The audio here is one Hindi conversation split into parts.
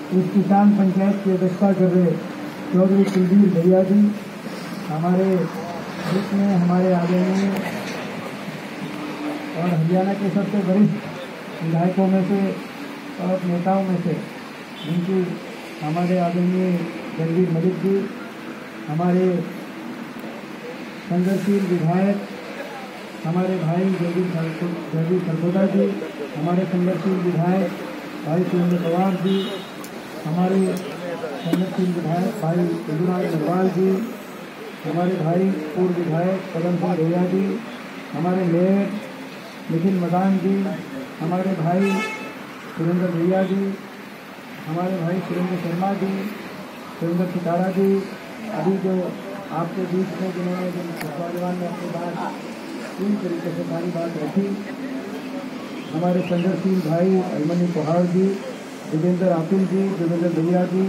इस किसान पंचायत की अध्यक्षता कर रहे चौधरी कुलदीप भैया जी, हमारे बीच में हमारे आदरणीय और हरियाणा के सबसे वरिष्ठ विधायकों में से और नेताओं में से जिनकी हमारे आदरणीय रणवीर मलिक जी, हमारे संघर्षशील विधायक हमारे भाई जगदीश सरपोदा जी, हमारे संघर्षशील विधायक भाई सुरेंद्र पवार जी, हमारे संघर्षशील विधायक भाई यदुराज अग्रवाल जी, हमारे भाई पूर्व विधायक पदम सिंह भैया जी, हमारे मेयर निखिल मदान जी, हमारे भाई सुरेंद्र भैया जी, हमारे भाई सुरेंद्र शर्मा जी, सुरेंद्र सितारा जी, अभी जो आपके बीच में जिन्होंने नौजवान ने अपनी बात पूरी तरीके से सारी बात रखी, हमारे संघर्षशील भाई अभिमन्यु पहाड़ जी, विजेंद्र आतिल जी, देवेंद्र भैया जी,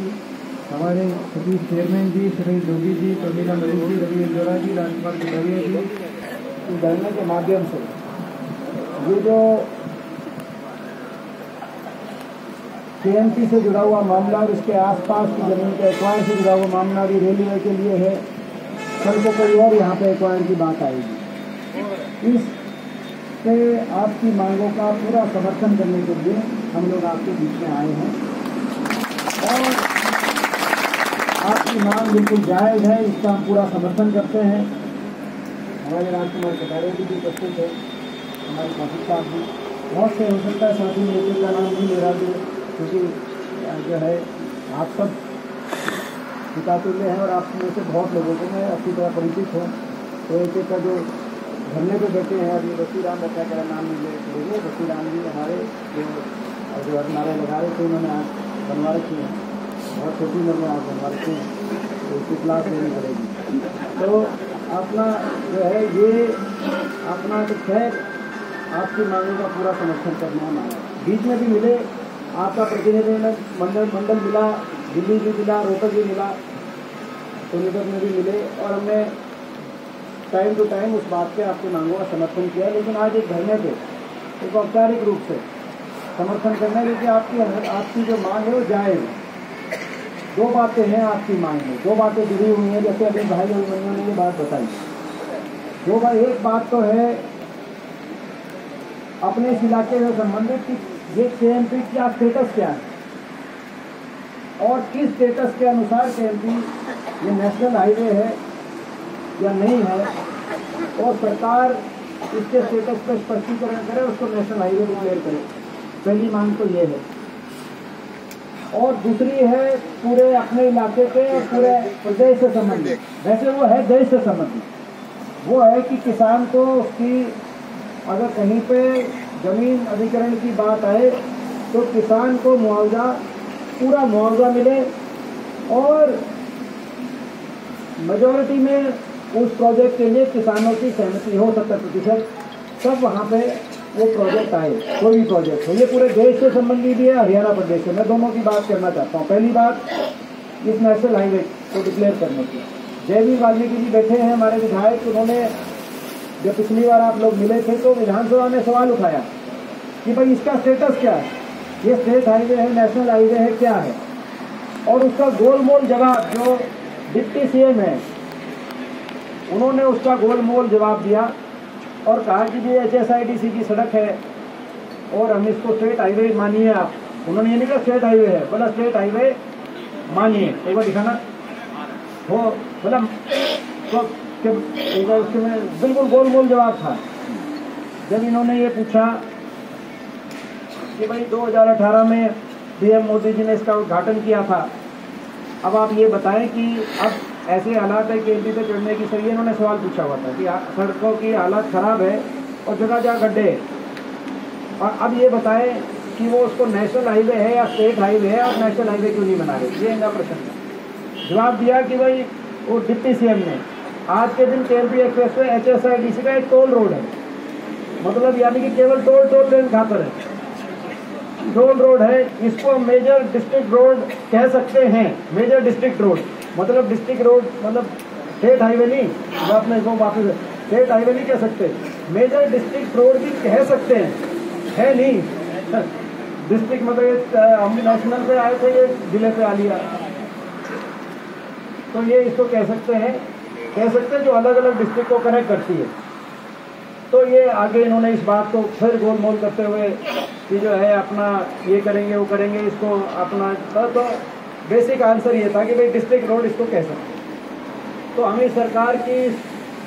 हमारे सतीश चेयरमैन जी, सुनील जोगी जी, प्रवीणा मलिक जी, रवि इंदौरा जी, राजकुमार कटारिया जी, धरने के माध्यम से ये जो केएमपी से जुड़ा हुआ मामला और इसके आसपास की जमीन के एक्वायर से जुड़ा हुआ मामला भी रेलवे के लिए है। कल को कोई और यहाँ पे एक्वायर की बात आएगी। इस पे आपकी मांगों का पूरा समर्थन करने के लिए हम लोग आपके बीच में आए हैं और आपकी मांग बिल्कुल जायज़ है, इसका हम पूरा समर्थन करते हैं। हमारे राजकुमार कटारिया जी भी उपस्थित है, हमारे कौशिक साहब भी, बहुत से हो सकता है साथी नेता का नाम नहीं ले रहा क्योंकि जो है आप सब पितातुल्य हैं और आप में से बहुत लोगों को मैं अच्छी तरह परिचित हूँ। तो एक का जो धरने पे बैठे हैं अभी बसी राम बच्चा का नाम नहीं ले करेंगे, बसी राम जी हमारे जो नारे लगा रहे थे उन्होंने आज बनवा रखी है, बहुत छोटी उम्र में आज बनवा रखी है, तो उसकी क्लास लेनी पड़ेगी। तो अपना जो है ये अपना तो खैर आपकी मांगों का पूरा समर्थन करना हमारा। बीच में भी मिले आपका प्रतिनिधि मंडल मिला, दिल्ली भी मिला, रोहतक भी मिला, सोनीपत में भी मिले और हमने टाइम टू टाइम उस बात पे आपकी मांगों का समर्थन किया। लेकिन आज एक धरने पे एक औपचारिक रूप से समर्थन करना है क्योंकि आपकी जो मांग है वो जायज़। दो बातें हैं आपकी मांग में, दो बातें जुड़ी हुई हैं, जैसे अभी भाई अभिमन्यु ने ये बात बताई। दो बात, एक बात तो है अपने इस इलाके से संबंधित कि ये केएमपी का स्टेटस क्या है और किस स्टेटस के अनुसार केएमपी ये नेशनल हाईवे है या नहीं है, और सरकार इसके स्टेटस पर स्पष्टीकरण करे, उसको नेशनल हाईवे डिक्लेयर करे। पहली मांग तो ये है। और दूसरी है पूरे अपने इलाके पे और पूरे प्रदेश से संबंधित, वैसे वो है देश से संबंधित, वो है कि किसान को उसकी अगर कहीं पे जमीन अधिग्रहण की बात आए तो किसान को मुआवजा, पूरा मुआवजा मिले और मेजॉरिटी में उस प्रोजेक्ट के लिए किसानों की सहमति हो 70%, तब वहाँ पे वो प्रोजेक्ट आए, कोई भी प्रोजेक्ट हो। ये पूरे देश से संबंधी भी है, हरियाणा प्रदेश से। मैं दोनों की बात करना चाहता हूँ। पहली बात इस नेशनल हाईवे को डिक्लेयर करने की, जयवीर वाल्मीकि जी बैठे हैं हमारे विधायक, उन्होंने जब पिछली बार आप लोग मिले थे तो विधानसभा में सवाल उठाया कि भाई इसका स्टेटस क्या है, ये स्टेट हाईवे है, नेशनल हाईवे है, क्या है। और उसका गोलमोल जवाब जो डिप्टी सीएम है उन्होंने उसका गोलमोल जवाब दिया और कहा कि ये HSIDC की सड़क है और हम इसको स्टेट हाईवे मानिए आप। उन्होंने ये नहीं कहा स्टेट हाईवे है, बोला स्टेट हाईवे मानिए। एक बार दिखाना हो, बोला तो उसके में बिल्कुल गोलमोल जवाब था। जब इन्होंने ये पूछा कि भाई 2018 में PM मोदी जी ने इसका उद्घाटन किया था, अब आप ये बताएं कि अब ऐसे हालात है केएमपी पे चढ़ने की, सही इन्होंने सवाल पूछा हुआ था कि सड़कों की हालत खराब है और जगह जगह गड्ढे हैं, और अब ये बताएं कि वो उसको नेशनल हाईवे है या स्टेट हाईवे है और नेशनल हाईवे क्यों नहीं बना रहे। ये इनका प्रश्न है। जवाब दिया कि भाई वो डिप्टी सीएम ने आज के दिन केएमपी एक्सप्रेस वे HSIDC का एक टोल रोड है, मतलब यानी कि केवल टोल लेन खातर है, टोल रोड है, इसको मेजर डिस्ट्रिक्ट रोड कह सकते हैं। मेजर डिस्ट्रिक्ट रोड मतलब डिस्ट्रिक्ट रोड मतलब स्टेट हाईवे नहीं, आपने इसको वापस स्टेट हाईवे नहीं कह सकते, मेजर डिस्ट्रिक्ट रोड भी कह सकते हैं, है नहीं। डिस्ट्रिक्ट मतलब हम नेशनल पे आए थे, ये जिले पे आ लिया। तो ये इसको कह सकते हैं जो अलग अलग डिस्ट्रिक्ट को कनेक्ट करती है। तो ये आगे इन्होंने इस बात को फिर गोलमोल करते हुए कि जो है अपना ये करेंगे वो करेंगे, इसको अपना तो बेसिक आंसर ये था कि भाई डिस्ट्रिक्ट रोड इसको कह सकते हैं। तो हमें सरकार की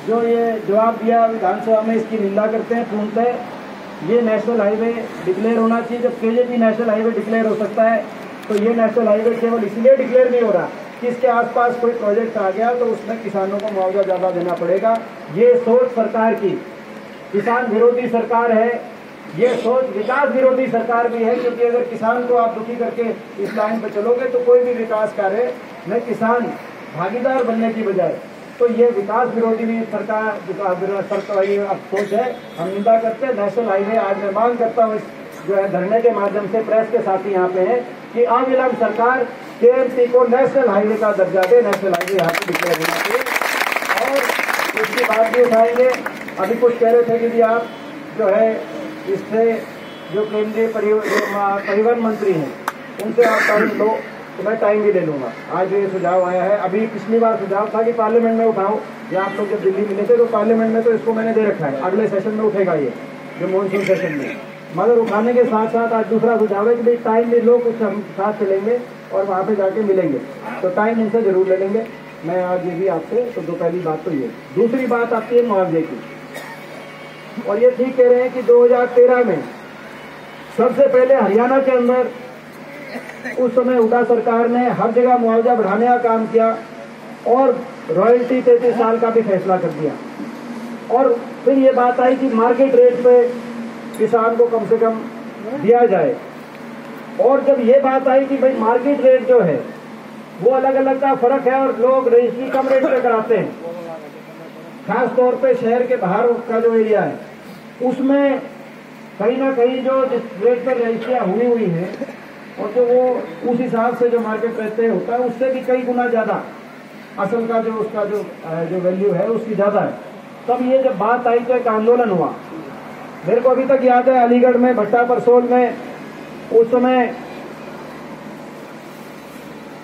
जो ये जवाब दिया विधानसभा में, इसकी निंदा करते हैं पूर्णतः। ये नेशनल हाईवे डिक्लेयर होना चाहिए। जब केजेपी नेशनल हाईवे डिक्लेयर हो सकता है तो ये नेशनल हाईवे केवल इसलिए डिक्लेयर नहीं हो रहा कि इसके आसपास कोई प्रोजेक्ट आ गया तो उसमें किसानों को मुआवजा ज़्यादा देना पड़ेगा। ये सोच सरकार की किसान विरोधी सरकार है, ये सोच विकास विरोधी सरकार भी है, क्योंकि अगर किसान को आप दुखी करके इस लाइन पर चलोगे तो कोई भी विकास कार्य में किसान भागीदार बनने की बजाय, तो ये विकास विरोधी भी सरकार सोच है। हम निंदा करते हैं। नेशनल हाईवे आज मैं मांग करता हूँ जो है धरने के माध्यम से प्रेस के साथी यहाँ पे हैं कि अविलंब सरकार केएमसी को नेशनल हाईवे का दर्जा दे, नेशनल हाईवे यहाँ पे डिक्लेयर होना चाहिए। और इसकी बात भी उठाएंगे। अभी कुछ कह रहे थे कि जी आप जो है इससे जो केंद्रीय परिवहन मंत्री हैं उनसे आप टाइम लो, तो मैं टाइम भी ले लूंगा। आज ये सुझाव आया है। अभी पिछली बार सुझाव था कि पार्लियामेंट में उठाओ, या आप लोग जब दिल्ली मिले थे तो पार्लियामेंट में तो इसको मैंने दे रखा है, अगले सेशन में उठेगा ये जो मानसून सेशन में। मगर उठाने के साथ साथ आज दूसरा सुझाव है कि भाई टाइम भी लो, कुछ हम साथ चलेंगे और वहाँ पे जाके मिलेंगे, तो टाइम उनसे जरूर ले लेंगे। मैं आज ये भी आपसे तो पहली बात तो ये। दूसरी बात आती है मुआवजे की, और ये ठीक कह रहे हैं कि 2013 में सबसे पहले हरियाणा के अंदर उस समय हुड्डा सरकार ने हर जगह मुआवजा बढ़ाने का काम किया और रॉयल्टी 33 साल का भी फैसला कर दिया। और फिर ये बात आई कि मार्केट रेट पे किसान को कम से कम दिया जाए। और जब ये बात आई कि भाई मार्केट रेट जो है वो अलग अलग का फर्क है और लोग रजिस्ट्री कम रेट पे कराते हैं, खास तौर पे शहर के बाहर का जो एरिया है उसमें कहीं ना कहीं जो जिस रेट पर रजिस्ट्रियाँ हुई हैं और जो वो उस हिसाब से जो मार्केट रेट होता है उससे भी कई गुना ज़्यादा असल का जो उसका जो वैल्यू है उसकी ज़्यादा है। तब ये जब बात आई तो एक आंदोलन हुआ। मेरे को अभी तक याद है अलीगढ़ में भट्टा परसोल में उस समय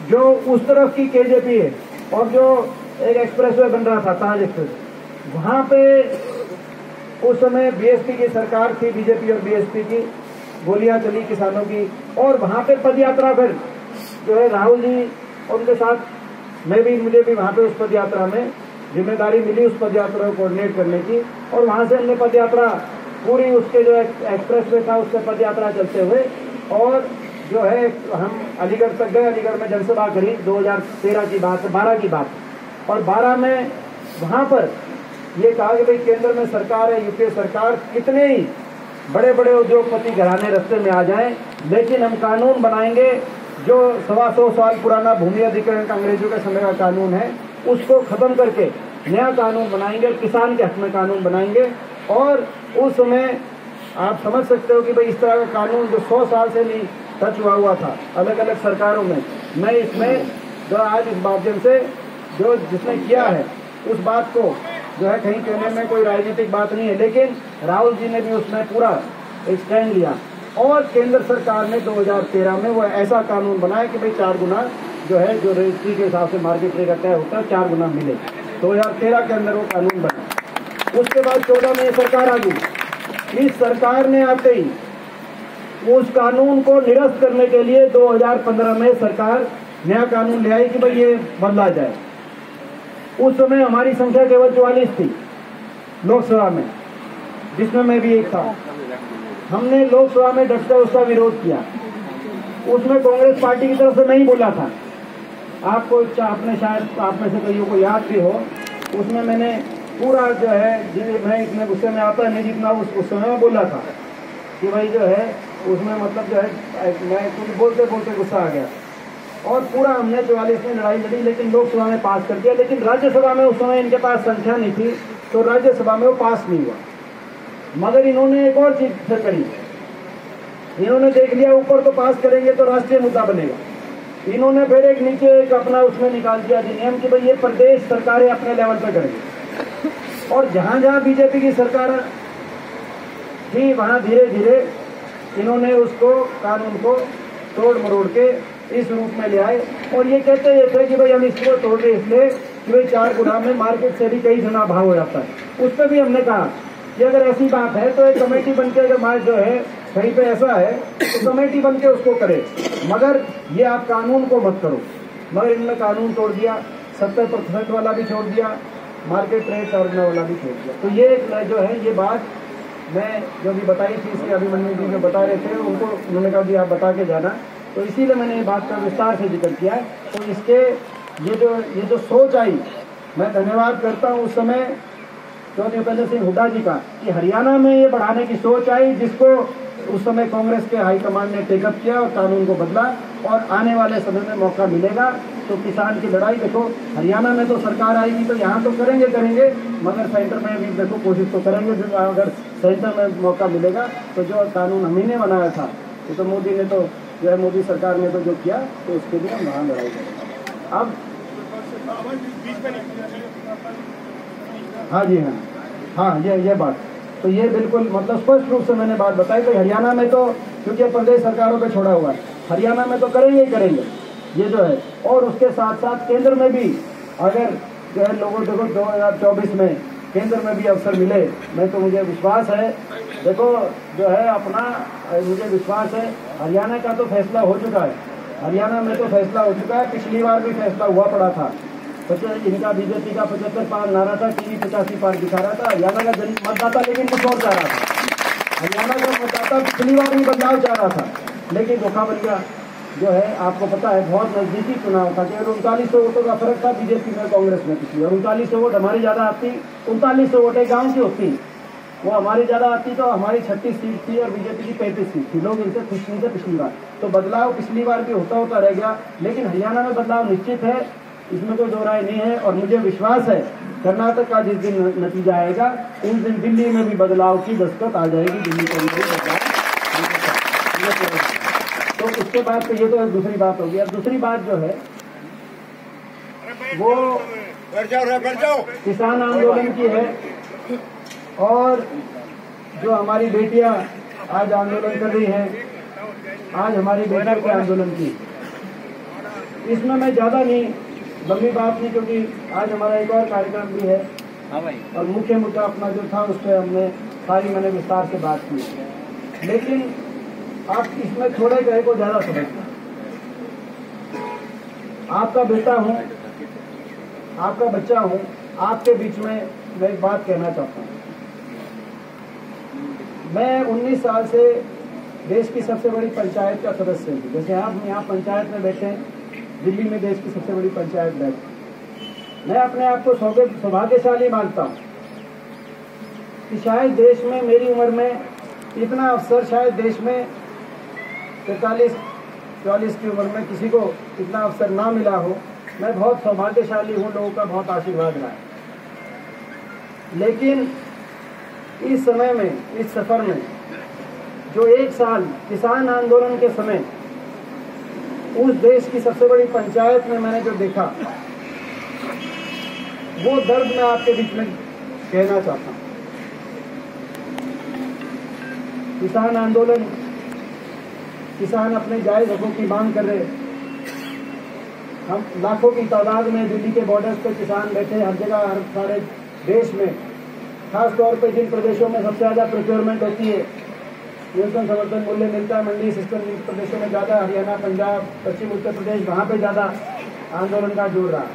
जो उस तरफ की केजेपी है और जो एक एक्सप्रेसवे बन रहा था ताज एक्सप्रेस, वहाँ पे उस समय बीएसपी की सरकार थी, बीजेपी और बीएसपी की गोलियां चली किसानों की। और वहाँ पे पद यात्रा फिर जो है राहुल जी और उनके साथ मुझे भी वहाँ पे उस पद यात्रा में जिम्मेदारी मिली उस पद यात्रा को कोऑर्डिनेट करने की। और वहाँ से हमने पद यात्रा पूरी उसके जो एक्सप्रेस वे था उससे पद यात्रा चलते हुए और जो है हम अलीगढ़ तक गए। अलीगढ़ में जनसभा करी 2013 की बात, 12 की बात। और 12 में वहाँ पर ये कहा कि भाई केंद्र में सरकार है, यूपीए सरकार, कितने ही बड़े बड़े उद्योगपति घराने रास्ते में आ जाएं, लेकिन हम कानून बनाएंगे जो 125 साल पुराना भूमि अधिग्रहण का अंग्रेजों के समय का कानून है उसको खत्म करके नया कानून बनाएंगे, किसान के हक में कानून बनाएंगे। और उस समय आप समझ सकते हो कि भाई इस तरह का कानून जो 100 साल से नहीं टच हुआ था अलग अलग सरकारों में, मैं इसमें जो आज इस माध्यम से जो जिसने किया है उस बात को जो है कहीं कहने में कोई राजनीतिक बात नहीं है, लेकिन राहुल जी ने भी उसमें पूरा स्टैंड लिया और केंद्र सरकार ने 2013 में वो ऐसा कानून बनाया कि भाई 4 गुना जो है जो रजिस्ट्री के हिसाब से मार्केट रेट का तय होता है 4 गुना मिले। 2013 के अंदर वो कानून बना। उसके बाद 14 में ये सरकार आ गई। इस सरकार ने आते ही उस कानून को निरस्त करने के लिए 2015 में सरकार नया कानून ले आई कि भाई ये बदला जाए। उस समय हमारी संख्या केवल 44 थी लोकसभा में, जिसमें मैं भी एक था। हमने लोकसभा में डटकर उसका विरोध किया। उसमें कांग्रेस पार्टी की तरफ से नहीं बोला था। आपको आपने शायद आप में से कईयों को याद भी हो, उसमें मैंने पूरा जो है मैं इतने गुस्से में आता नहीं जितना उस समय में बोला था कि भाई जो है उसमें मतलब जो है मैं कुछ बोलते बोलते गुस्सा आ गया और पूरा हमने 44 में लड़ाई लड़ी, लेकिन लोकसभा में पास कर दिया। लेकिन राज्यसभा में उस समय इनके पास संख्या नहीं थी तो राज्यसभा में वो पास नहीं हुआ। मगर इन्होंने एक और चीज फिर करी, इन्होंने देख लिया ऊपर तो पास करेंगे तो राष्ट्रीय मुद्दा बनेगा। इन्होंने फिर एक नीचे एक अपना उसमें निकाल दिया अधिनियम कि भाई ये प्रदेश सरकारें अपने लेवल पर करेंगे। और जहां जहां बीजेपी की सरकार थी वहां धीरे धीरे इन्होंने उसको कानून को तोड़ मरोड़ के इस रूप में ले आए और ये कहते ये थे कि भाई हम इसको तोड़ रहे इसलिए कि भाई 4 गुना में मार्केट से भी कई गुना भाव हो जाता है। उस पर भी हमने कहा कि अगर ऐसी बात है तो एक कमेटी बन के अगर माल जो है कहीं पे ऐसा है तो कमेटी बन के उसको करे, मगर ये आप कानून को मत करो। मगर इन्होंने कानून तोड़ दिया, 70% वाला भी छोड़ दिया, मार्केट रेट चार्जने वाला भी छोड़ दिया। तो ये जो है ये बात मैं जो भी बताई थी इसके अभिमन्यु जी जो बता रहे थे उनको उन्होंने कहा कि आप बता के जाना, तो इसीलिए मैंने ये बात का विस्तार से जिक्र किया है। तो इसके ये जो सोच आई, मैं धन्यवाद करता हूँ उस समय चौधरी उपेंद्र सिंह हुड्डा जी का कि हरियाणा में ये बढ़ाने की सोच आई, जिसको उस समय कांग्रेस के हाईकमान ने टेकअप किया और कानून को बदला। और आने वाले समय में मौका मिलेगा तो किसान की लड़ाई देखो, हरियाणा में तो सरकार आएगी तो यहाँ तो करेंगे मगर सेंटर में भी देखो कोशिश तो करेंगे। अगर सेंटर में मौका मिलेगा तो जो कानून हम ही ने बनाया था तो मोदी ने तो जो है मोदी सरकार ने तो जो किया तो उसके लिए हम वहाँ लड़ाई करेंगे। अब हाँ जी हाँ ये बात तो ये बिल्कुल मतलब स्पष्ट रूप से मैंने बात बताई कि हरियाणा में तो क्योंकि प्रदेश सरकारों पे छोड़ा हुआ है, हरियाणा में तो करेंगे ही करेंगे ये जो है। और उसके साथ साथ केंद्र में भी अगर जो है लोगों देखो 2024 में केंद्र में भी अवसर मिले, मैं तो मुझे विश्वास है देखो जो है अपना मुझे विश्वास है हरियाणा का तो फैसला हो चुका है, हरियाणा में तो फैसला हो चुका है। पिछली बार भी फैसला हुआ पड़ा था, इनका बीजेपी का 75 पार नारा था, टीवी 85 पार दिखा रहा था। हरियाणा का मतदाता लेकिन कुछ और चाह रहा था, हरियाणा का मतदाता पिछली बार भी बदलाव चाह रहा था, लेकिन धोखा बन गया। जो है आपको पता है बहुत नजदीकी चुनाव था, केवल 3900 वोटों का फर्क था बीजेपी में कांग्रेस में पिछली, और 3900 वोट हमारी ज्यादा आती, 3900 वोटें गाँव की होती, वो हमारी ज्यादा आती तो हमारी 36 सीट थी और बीजेपी की 35 सीट थी। लोग इनसे खुश नहीं थे पिछली बार, तो बदलाव पिछली बार भी होता रह गया। लेकिन हरियाणा में बदलाव निश्चित है, इसमें कोई दो राय नहीं है। और मुझे विश्वास है कर्नाटक का जिस दिन नतीजा आएगा उस दिन दिल्ली में भी बदलाव की दस्तक आ जाएगी, दिल्ली के अंदर भी बदलाव। तो उसके बाद तो ये तो दूसरी बात होगी। अब दूसरी बात जो है वो किसान आंदोलन की है, और जो हमारी बेटियां आज आंदोलन कर रही हैं, आज हमारी बेटियों के आंदोलन की, इसमें मैं ज्यादा नहीं लंबी बात नहीं, क्योंकि आज हमारा एक और कार्यक्रम भी है। हाँ भाई। और मुख्य मुद्दा अपना जो था उस पर हमने मैंने विस्तार से बात की, लेकिन आप इसमें थोड़े गए को ज्यादा समझना। आपका बेटा हूं, आपका बच्चा हूं, आपके बीच में मैं एक बात कहना चाहता हूं। मैं 19 साल से देश की सबसे बड़ी पंचायत का सदस्य हूँ। जैसे आप यहाँ पंचायत में बैठे हैं, दिल्ली में देश की सबसे बड़ी पंचायत बैठे, मैं अपने आप को सौभाग्यशाली मानता हूँ कि शायद देश में मेरी उम्र में इतना अवसर शायद देश में 43-44 की उम्र में किसी को इतना अवसर ना मिला हो। मैं बहुत सौभाग्यशाली हूँ, लोगों का बहुत आशीर्वाद रहा है। लेकिन इस समय में, इस सफर में जो 1 साल किसान आंदोलन के समय उस देश की सबसे बड़ी पंचायत में मैंने जो देखा, वो दर्द मैं आपके बीच में कहना चाहता हूं। किसान आंदोलन, किसान अपने जायज हकों की मांग कर रहे, हम लाखों की तादाद में दिल्ली के बॉर्डर्स पे किसान बैठे, हर जगह, हर सारे देश में, खास तौर पे जिन प्रदेशों में सबसे ज्यादा प्रोक्योरमेंट होती है, न्यूनतम समर्थन मूल्य मिलता है, मंडी सिस्टम जिन प्रदेशों में ज्यादा, हरियाणा, पंजाब, पश्चिम उत्तर प्रदेश, वहां पे ज्यादा आंदोलन का जोर रहा।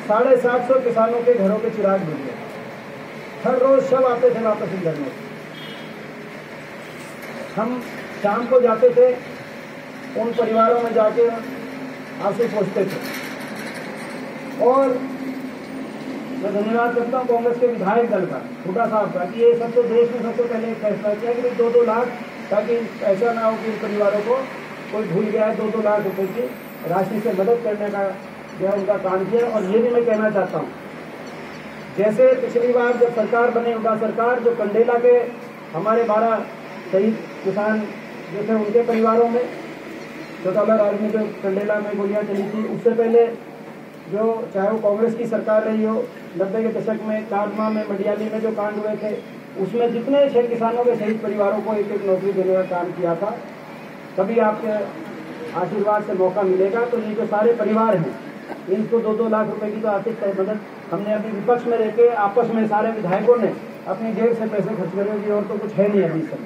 750 किसानों के घरों के चिराग बुझ गए, हर रोज शव आते थे वापस इन घरों। हम शाम को जाते थे, उन परिवारों में जाके आंसू पोंछते थे। और मैं धन्यवाद करता हूँ कांग्रेस के विधायक दल का, हुड्डा साहब का, कि ये सबसे देश में सबसे पहले एक फैसला किया कि 2-2 लाख, ताकि ऐसा ना हो कि परिवारों को कोई भूल गया है, 2-2 लाख रुपए की राशि से मदद करने का जो है उनका काम किया। और ये भी मैं कहना चाहता हूँ, जैसे पिछली बार जब सरकार बनी, हुड्डा सरकार, जो कंडेला के हमारे 12 शहीद किसान जो थे उनके परिवारों में, चौटाला आर्मी जो कंडेला में गोलियां चली थी, उससे पहले जो चाहे वो कांग्रेस की सरकार रही हो, 90 के दशक में कारमा में, मडियाली में जो कांड हुए थे, उसमें जितने 6 किसानों के शहीद परिवारों को एक एक नौकरी देने का काम किया था। कभी आपके आशीर्वाद से मौका मिलेगा तो ये जो सारे परिवार हैं इनको 2-2 लाख रुपए की तो आर्थिक मदद हमने अभी विपक्ष में रहकर आपस में सारे विधायकों ने अपनी जेब से पैसे खर्च करने की और तो कुछ है नहीं अभी सब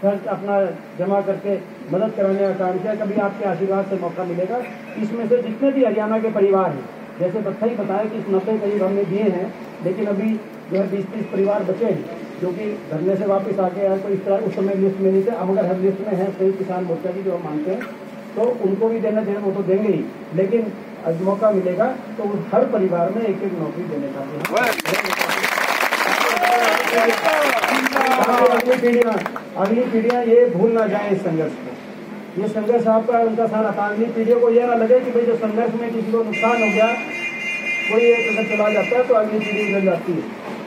खर्च अपना जमा करके मदद कराने का काम किया। कभी आपके आशीर्वाद से मौका मिलेगा। इसमें से जितने भी हरियाणा के परिवार हैं, जैसे बच्चा ही बताया कि 90 करीब हमने दिए हैं, लेकिन अभी जो है 20-30 परिवार बचे हैं जो कि धरने से वापस आ गए हैं। तो इस तरह उस समय लिस्ट में नहीं थे, अब अगर हर लिस्ट में है सही किसान मोर्चा की जो हम मानते हैं तो उनको भी देना चाहिए, वो तो देंगे ही, लेकिन आज मौका मिलेगा तो हर परिवार में एक एक नौकरी देने का अगली पीढ़ियां ये भूल ना जाए इस संघर्ष को। ये संघर्ष आपका उनका सारा था। अगली पीढ़ियों को यह ना लगे कि भाई जो संघर्ष में किसी को नुकसान हो गया, कोई एक अगर चला जाता है तो अगली पीढ़ी उधर जाती है,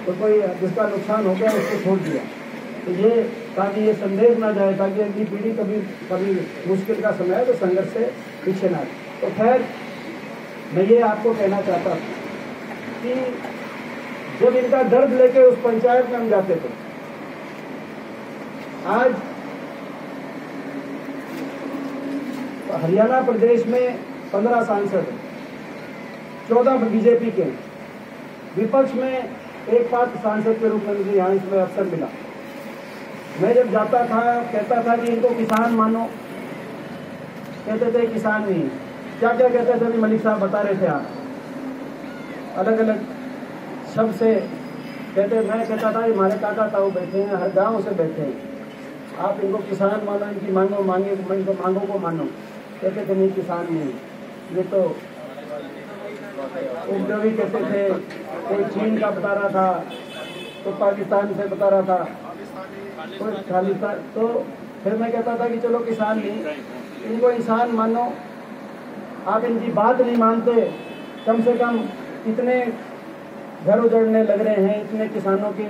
तो कोई जिसका नुकसान हो गया उसको छोड़ दिया। तो ये ताकि ये संदेश ना जाए, ताकि अगली पीढ़ी कभी मुश्किल का समय है तो संघर्ष से पीछे ना। तो खैर मैं ये आपको कहना चाहता हूँ कि जब इनका दर्द लेके उस पंचायत में हम जाते थे, आज हरियाणा प्रदेश में 15 सांसद, 14 बीजेपी के, विपक्ष में एक पात्र सांसद के रूप में मुझे यहाँ इसमें अवसर मिला। मैं जब जाता था कहता था कि इनको किसान मानो, कहते थे किसान नहीं, क्या क्या कहते थे अभी मलिक साहब बता रहे थे, आप अलग अलग शब्द से कहते। मैं कहता था हमारे काका ताऊ बैठे हैं, हर गांव से बैठे हैं, आप इनको किसान मानो, इनकी मांगों को मानो। कहते थे नहीं किसान नहीं, ये तो उपद्रवी कहते थे, कोई चीन का बता रहा था, तो पाकिस्तान से बता रहा था, कोई खालिस्तान। तो फिर मैं कहता था कि चलो किसान नहीं, इनको इंसान मानो। आप इनकी बात नहीं मानते, कम से कम इतने घर उजड़ने लग रहे हैं, इतने किसानों की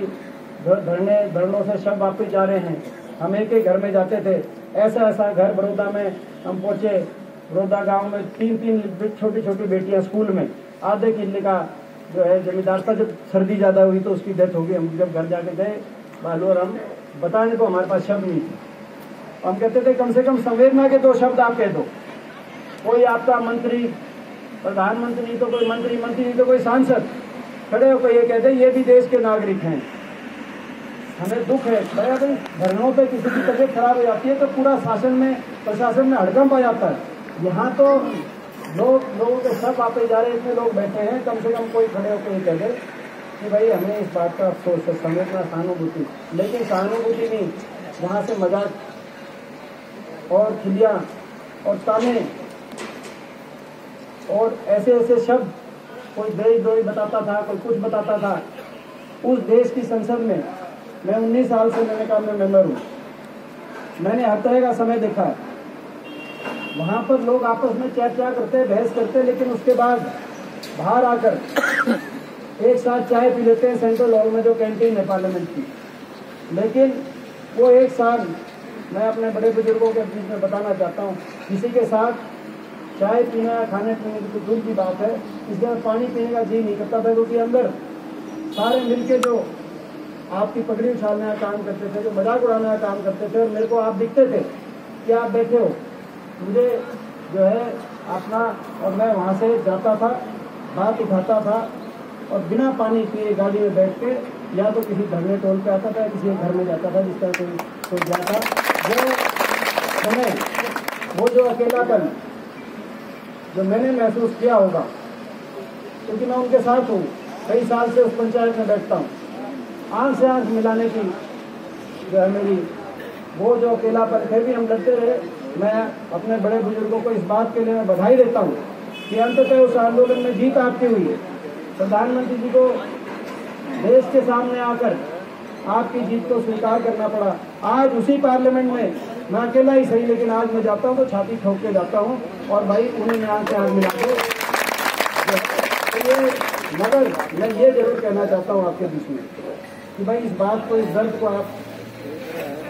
धरनों से शव वापस जा रहे हैं। हम एक एक घर में जाते थे, ऐसा घर बड़ौदा में हम पहुंचे, बड़ौदा गांव में 3-3 छोटी छोटी बेटियां स्कूल में, आधे किले का जो है जमींदार था। जब सर्दी ज़्यादा हुई तो उसकी डेथ हो गई। हम जब घर जाके गए बालू और हम बताने को हमारे पास शब्द नहीं थे। हम कहते थे कम से कम संवेदना के 2 शब्द आप कह दो। कोई आपका मंत्री, प्रधानमंत्री, तो कोई मंत्री तो कोई सांसद खड़े होकर ये कहते ये भी देश के नागरिक हैं। हमें दुख है भाई, धरनों पे किसी की तबीयत खराब हो जाती है तो पूरा प्रशासन में हड़कंप आ जाता है। यहाँ तो लोगों के सब वापस जा रहे हैं, इतने लोग बैठे हैं, कम से कम कोई खड़े होकर ये कह दे कि भाई हमें इस बात का अफसोस है, संवेदना, सहानुभूति। लेकिन सहानुभूति नहीं, वहाँ से मजाक और खिलियाँ और ताने और ऐसे शब्द, कोई देशद्रोही बताता था, कोई कुछ बताता था। उस देश की संसद में मैं 19 साल से मैंने कहा मैं मेंबर हूँ, मैंने हर तरह का समय देखा है। वहाँ पर लोग आपस में चर्चा करते, बहस करते, लेकिन उसके बाद बाहर आकर एक साथ चाय पी लेते हैं सेंट्रल हॉल में जो कैंटीन है पार्लियामेंट की। लेकिन वो एक साथ, मैं अपने बड़े बुजुर्गों के बीच में बताना चाहता हूँ, किसी के साथ चाय पीना या खाने पीने की तो दूर की बात है, इसलिए पानी पीने का जी नहीं करता था, क्योंकि अंदर सारे मिलके जो आपकी पगड़ी उछालने का काम करते थे, जो मजाक उड़ाने का काम करते थे, और मेरे को आप दिखते थे कि आप बैठे हो, मुझे जो है अपना, और मैं वहाँ से जाता था, बात उठाता था, और बिना पानी पिए गाड़ी में बैठ के या तो किसी धरने टोल पे आता था या किसी घर में जाता था, जिस तरह कोई जाता। वो समय, वो जो अकेलापन जो मैंने महसूस किया होगा, क्योंकि मैं उनके साथ हूँ, कई साल से उस पंचायत में बैठता हूँ, आंख से आंख मिलाने की जो है मेरी, वो जो अकेलापन, फिर भी हम लड़ते रहे। मैं अपने बड़े बुजुर्गों को इस बात के लिए मैं बधाई देता हूँ कि अंततः उस आंदोलन में जीत आपकी हुई है। प्रधानमंत्री जी को देश के सामने आकर आपकी जीत को स्वीकार करना पड़ा। आज उसी पार्लियामेंट में मैं अकेला ही सही, लेकिन आज मैं जाता हूँ तो छाती ठोक के जाता हूँ, और भाई उन्हें मैं आंख से आंख मिला के। मगर मैं ये जरूर कहना चाहता हूँ आपके बीच में कि भाई इस बात को, इस दर्द को आप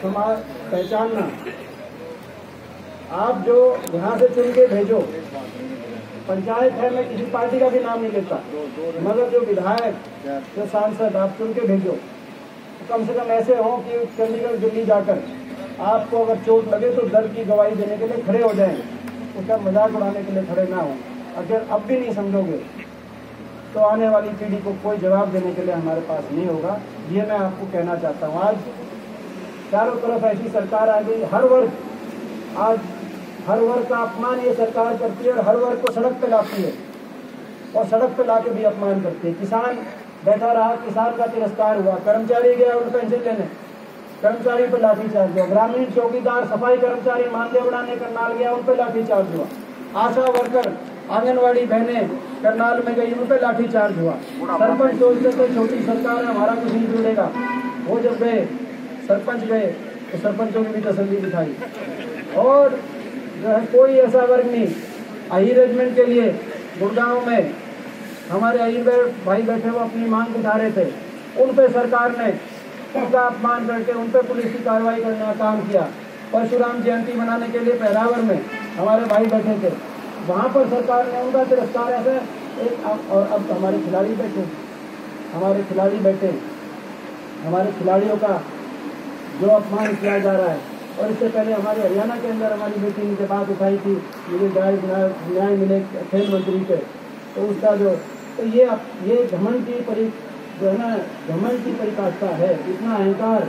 समाज पहचानना। आप जो यहाँ से चुन के भेजो, पंचायत है, मैं किसी पार्टी का भी नाम नहीं लेता, मगर जो विधायक, जो सांसद आप चुन के भेजो, कम से कम ऐसे हों कि चंडीगढ़ दिल्ली जाकर आपको अगर चोट लगे तो दर्द की गवाही देने के लिए खड़े हो जाएं, उसका मजाक उड़ाने के लिए खड़े ना हो। अगर अब भी नहीं समझोगे तो आने वाली पीढ़ी को कोई जवाब देने के लिए हमारे पास नहीं होगा। ये मैं आपको कहना चाहता हूँ। आज चारों तरफ ऐसी सरकार आ गई, हर वर्ग का अपमान ये सरकार करती है और हर वर्ग को सड़क पे लाती है और सड़क पे लाके भी अपमान करती है। किसान बैठा रहा, किसान का तिरस्कार हुआ, कर्मचारी गया उन पेंशन लेने, कर्मचारी पर लाठीचार्ज हुआ, ग्रामीण चौकीदार सफाई कर्मचारी मानदेय बढ़ाने करनाल गया, उन पर लाठीचार्ज हुआ, आशा वर्कर आंगनवाड़ी बहनें करनाल में गई, उन पर लाठीचार्ज हुआ। सरपंच सोचते थे छोटी सरकार है हमारा कुछ नहीं जुड़ेगा, वो जब गए सरपंच गए तो सरपंचों की भी तसल्ली दिखाई। और जो है कोई ऐसा वर्ग नहीं, अहीर रेजिमेंट के लिए गुड़गांव में हमारे अहीर भाई बैठे हुए अपनी मांग उठा रहे थे, उन पे सरकार ने उनका अपमान करके उन पे पुलिस की कार्रवाई करने का काम किया। परशुराम जयंती मनाने के लिए पहरावर में हमारे भाई बैठे थे, वहाँ पर सरकार ने उनका तिरस्कार ऐसे एक। और अब हमारे खिलाड़ी बैठे, हमारे खिलाड़ियों का जो अपमान किया जा रहा है। और इससे पहले हमारे हरियाणा के अंदर हमारी बेटी ने बात उठाई थी मुझे न्याय मिले खेल मंत्री पे, तो उसका जो तो ये घमंड की जो है ना घमंड की परिभाषा है। इतना अहंकार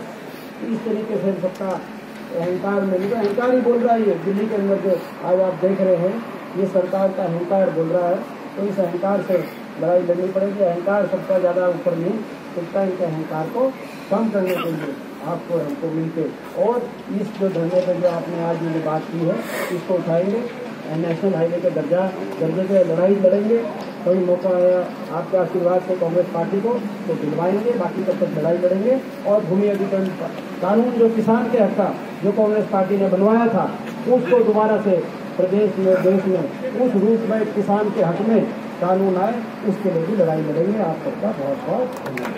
इस तरीके से सबका अहंकार में मुझे अहंकार ही बोल रहा है। ये दिल्ली के अंदर जो आज आप देख रहे हैं ये सरकार का अहंकार बोल रहा है, तो इस अहंकार से लड़ाई लड़नी पड़ेगी। अहंकार सबका ज़्यादा ऊपर नहीं सकता, इनके अहंकार को कम करने के लिए आपको हमको मिलके और इस जो धरने पर जो आपने आज ये बात की है इसको उठाएंगे, नेशनल हाईवे के दर्जे पे लड़ाई लड़ेंगे। कोई मौका आया आपके आशीर्वाद से कांग्रेस पार्टी को तो दिलवाएंगे, बाकी तब तक लड़ाई लड़ेंगे। और भूमि अधिग्रहण कानून जो किसान के हक का जो कांग्रेस पार्टी ने बनवाया था उसको दोबारा से प्रदेश में देश में उस रूप में किसान के हक में कानून आए, उसके लिए भी लड़ाई लड़ेंगे। आप सबका बहुत बहुत धन्यवाद।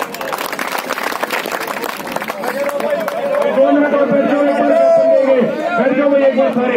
2 मिनट और बैठ जाओ, एक बार सारे